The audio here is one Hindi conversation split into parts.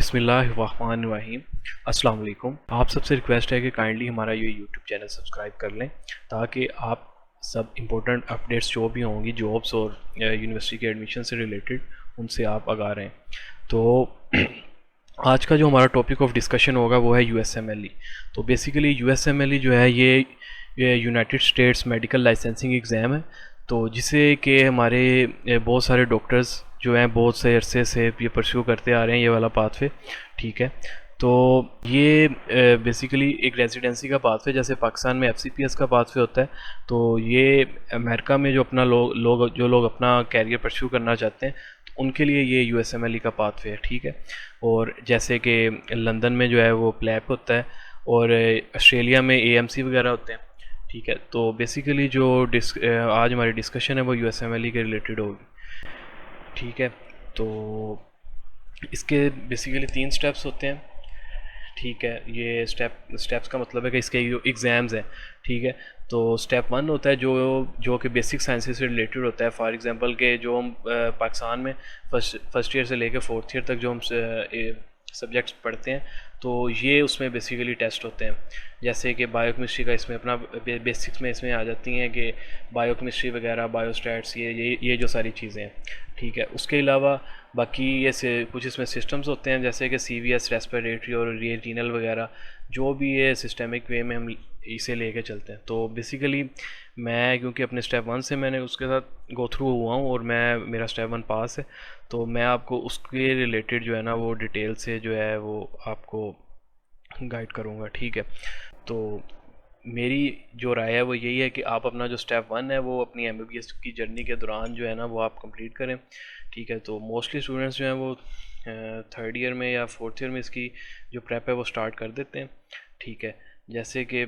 बिस्मिल्लाहिर्रहमानिर्रहीम। अस्सलाम वालेकुम। आप सबसे रिक्वेस्ट है कि काइंडली हमारा ये यूट्यूब चैनल सब्सक्राइब कर लें ताकि आप सब इम्पोर्टेंट अपडेट्स जो भी होंगी जॉब्स और यूनिवर्सिटी के एडमिशन से रिलेटेड उनसे आप आगाह रहें। तो आज का जो हमारा टॉपिक ऑफ डिस्कशन होगा वो है यूएसएमएलई। तो बेसिकली यूएसएमएलई जो है ये United states medical licensing exam है, तो जिसे कि हमारे बहुत सारे डॉक्टर्स जो हैं बहुत से अरसे से ये परस्यू करते आ रहे हैं, ये वाला पाथवे। ठीक है, तो ये बेसिकली एक रेजिडेंसी का पाथवे, जैसे पाकिस्तान में एफसीपीएस का पाथवे होता है, तो ये अमेरिका में जो अपना जो लोग अपना कैरियर परस्यू करना चाहते हैं तो उनके लिए ये यूएसएमएलई का पाथवे है। ठीक है, और जैसे कि लंदन में जो है वो प्लैप होता है और ऑस्ट्रेलिया में एएमसी वगैरह होते हैं। ठीक है, तो बेसिकली जो आज हमारी डिस्कशन है वो यूएसएमएलई के रिलेटेड होगी। ठीक है, तो इसके बेसिकली 3 स्टेप्स होते हैं। ठीक है, ये स्टेप्स का मतलब है कि इसके एग्ज़ाम्स हैं। ठीक है, तो स्टेप 1 होता है जो कि बेसिक साइंसेस से रिलेटेड होता है। फॉर एग्जांपल के जो हम पाकिस्तान में फर्स्ट ईयर से लेकर 4th ईयर तक जो हम सब्जेक्ट्स पढ़ते हैं, तो ये उसमें बेसिकली टेस्ट होते हैं। जैसे कि बायोकेमिस्ट्री का इसमें अपना बेसिक्स में इसमें आ जाती हैं कि बायोकेमिस्ट्री वगैरह, बायोस्टैट्स, ये जो सारी चीज़ें हैं। ठीक है, उसके अलावा बाकी ये कुछ इसमें सिस्टम्स होते हैं, जैसे कि सीवीएस, रेस्पिरेटरी और रीनल वगैरह, जो भी ये सिस्टमिक वे में हम इसे लेके चलते हैं। तो बेसिकली मैं क्योंकि अपने स्टेप 1 से मैंने उसके साथ गो थ्रू हुआ हूँ और मेरा स्टेप 1 पास है, तो मैं आपको उसके रिलेटेड जो है ना वो डिटेल से जो है वो आपको गाइड करूँगा। ठीक है, तो मेरी जो राय है वो यही है कि आप अपना जो स्टेप 1 है वो अपनी एमबीबीएस की जर्नी के दौरान जो है ना वो आप कंप्लीट करें। ठीक है, तो मोस्टली स्टूडेंट्स जो हैं वो 3rd ईयर में या 4th ईयर में इसकी जो प्रेप है वो स्टार्ट कर देते हैं। ठीक है, जैसे कि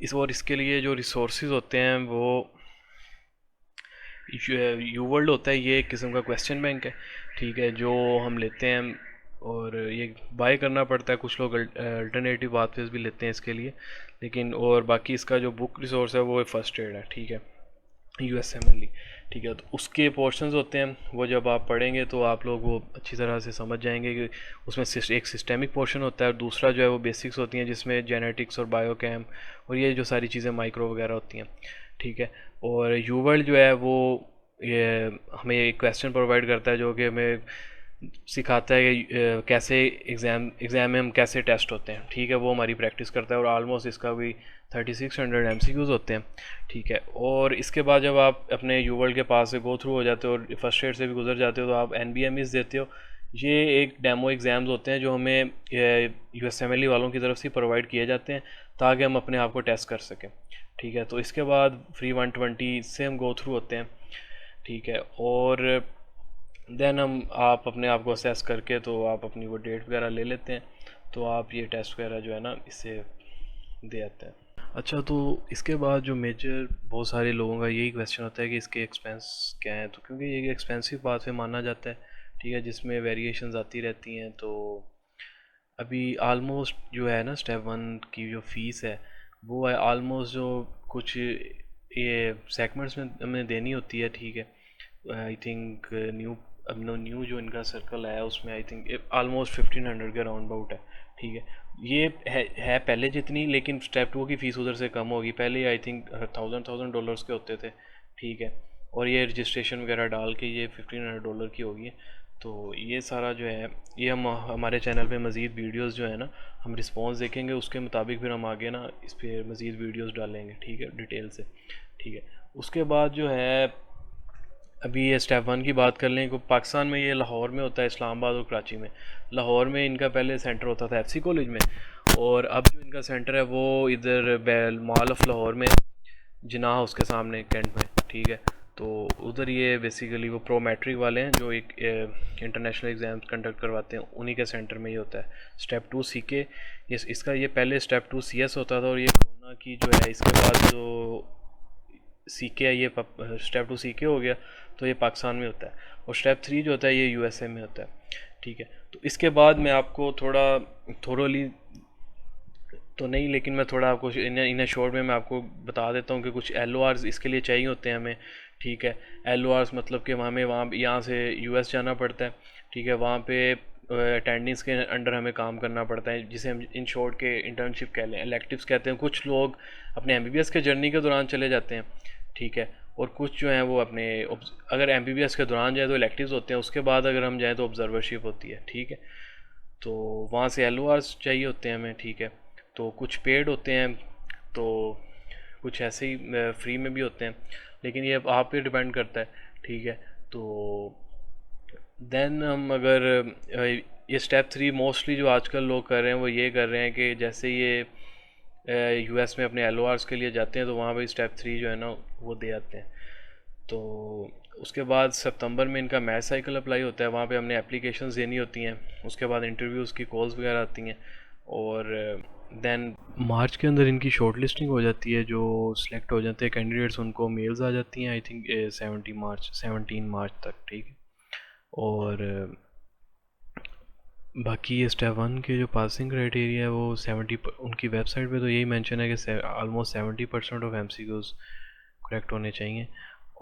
इसके लिए जो रिसोर्सेज होते हैं वो यूवर्ल्ड होता है, ये एक किस्म का क्वेश्चन बैंक है। ठीक है, जो हम लेते हैं और ये बाय करना पड़ता है। कुछ लोग अल्टरनेटिव पाथवेज भी लेते हैं इसके लिए, लेकिन और बाकी इसका जो बुक रिसोर्स है वो फर्स्ट एड है। ठीक है, यूएसएमएलई। ठीक है, तो उसके पोर्शंस होते हैं, वो जब आप पढ़ेंगे तो आप लोग वो अच्छी तरह से समझ जाएंगे कि उसमें एक सिस्टेमिक पोर्शन होता है और दूसरा जो है वो बेसिक्स होती हैं, जिसमें जेनेटिक्स और बायोकेम और ये जो सारी चीज़ें माइक्रो वगैरह होती हैं। ठीक है, और यूवर्ल्ड जो है वो ये हमें एक क्वेश्चन प्रोवाइड करता है जो कि हमें सिखाता है कि कैसे एग्ज़ाम में हम कैसे टेस्ट होते हैं। ठीक है, वो हमारी प्रैक्टिस करता है और आलमोस्ट इसका भी 3600 एमसीक्यूज़ होते हैं। ठीक है, और इसके बाद जब आप अपने यूवर्ल्ड के पास से गो थ्रू हो जाते हो और फर्स्ट एड से भी गुजर जाते हो तो आप एनबीएमईज़ देते हो। ये एक डेमो एग्ज़ाम्स होते हैं जो हमें यूएसएमएलई वालों की तरफ से प्रोवाइड किए जाते हैं ताकि हम अपने आप को टेस्ट कर सकें। ठीक है, तो इसके बाद फ्री 120 से हम गो थ्रू होते हैं। ठीक है, और देन आप अपने आप को असेस करके तो आप अपनी वो डेट वगैरह ले लेते हैं, तो आप ये टेस्ट वगैरह जो है ना इसे दे आते हैं। अच्छा, तो इसके बाद जो मेजर बहुत सारे लोगों का यही क्वेश्चन होता है कि इसके एक्सपेंस क्या है, तो क्योंकि ये एक्सपेंसिव पाथवे माना जाता है। ठीक है, जिसमें वेरिएशंस आती रहती हैं, तो अभी आलमोस्ट जो है ना स्टेप 1 की जो फ़ीस है वो है आलमोस्ट जो कुछ ये सेगमेंट्स में हमें देनी होती है। ठीक है, आई थिंक न्यू जो इनका सर्कल है उसमें आई थिंक आलमोस्ट 1500 के राउंड अबाउट है। ठीक है, ये है पहले जितनी, लेकिन स्टेप 2 की फ़ीस उधर से कम होगी। पहले आई थिंक $1000 के होते थे। ठीक है, और ये रजिस्ट्रेशन वगैरह डाल के ये $1500 की होगी। तो ये सारा जो है ये हम हमारे चैनल पे मज़ीद वीडियोस जो है ना हम रिस्पॉन्स देखेंगे, उसके मुताबिक फिर हम आगे ना इस पर मज़ीद वीडियोस डालेंगे। ठीक है, डिटेल से। ठीक है, उसके बाद जो है अभी ये स्टेप 1 की बात कर लें, पाकिस्तान में ये लाहौर में होता है, इस्लामाबाद और कराची में। लाहौर में इनका पहले सेंटर होता था एफसी कॉलेज में, और अब जो इनका सेंटर है वो इधर मॉल ऑफ लाहौर में, जिनाह उसके सामने कैंट में। ठीक है, तो उधर ये बेसिकली वो प्रो मैट्रिक वाले हैं जो एक इंटरनेशनल एग्ज़ाम कंडक्ट करवाते हैं, उन्हीं के सेंटर में ही होता है। स्टेप 2 सीके, इसका ये पहले स्टेप 2 सीएस होता था, और ये कोरोना की जो है इसके बाद जो सीके है ये स्टेप 2 सीके हो गया, तो ये पाकिस्तान में होता है। और स्टेप 3 जो होता है ये यूएसए में होता है। ठीक है, तो इसके बाद मैं आपको थोड़ा थोरोली तो नहीं, लेकिन मैं थोड़ा आपको इन शॉर्ट में मैं आपको बता देता हूँ कि कुछ LORs इसके लिए चाहिए होते हैं हमें। ठीक है, LORs मतलब कि हमें वहाँ यहाँ से US जाना पड़ता है। ठीक है, वहाँ पे अटेंडेंस के अंडर हमें काम करना पड़ता है, जिसे हम इन शॉर्ट के इंटर्नशिप कह लें, इलेक्टिव्स कहते हैं। कुछ लोग अपने एमबीबीएस के जर्नी के दौरान चले जाते हैं, ठीक है, और कुछ जो हैं वो अपने अगर एमबीबीएस के दौरान जाए तो इलेक्टिव्स होते हैं, उसके बाद अगर हम जाएँ तो ऑब्जर्वरशिप होती है, ठीक है। तो वहाँ से एलओआर्स चाहिए होते हैं हमें, ठीक है। तो कुछ पेड होते हैं, तो कुछ ऐसे ही फ्री में भी होते हैं, लेकिन ये आप पे डिपेंड करता है, ठीक है। तो देन हम अगर ये स्टेप 3 मोस्टली जो आजकल लोग कर रहे हैं वो ये कर रहे हैं कि जैसे ये यूएस में अपने एलओआर्स के लिए जाते हैं तो वहाँ पे स्टेप 3 जो है ना वो दे आते हैं। तो उसके बाद सितंबर में इनका मैच साइकिल अप्लाई होता है, वहाँ पे हमने एप्लीकेशंस देनी होती हैं, उसके बाद इंटरव्यूज़ की कॉल्स वगैरह आती हैं, और देन मार्च के अंदर इनकी शॉर्ट लिस्टिंग हो जाती है। जो सिलेक्ट हो जाते हैं कैंडिडेट्स उनको मेल्स आ जाती हैं, आई थिंक 17 मार्च तक, ठीक है। और बाकी ये स्टेप 1 के जो पासिंग क्राइटेरिया है वो 70, उनकी वेबसाइट पे तो यही मेंशन है कि ऑलमोस्ट 70% ऑफ एमसीक्यूज करेक्ट होने चाहिए।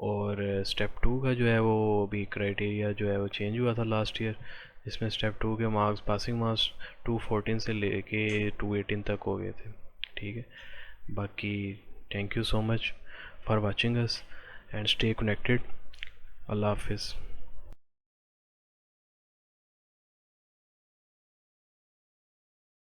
और स्टेप 2 का जो है वो अभी क्राइटेरिया जो है वो चेंज हुआ था लास्ट ईयर, जिसमें स्टेप 2 के मार्क्स, पासिंग मार्क्स 214 से लेके 218 तक हो गए थे, ठीक है। बाकी thank you so much for watching us and stay connected. अल्लाह हाफिज़।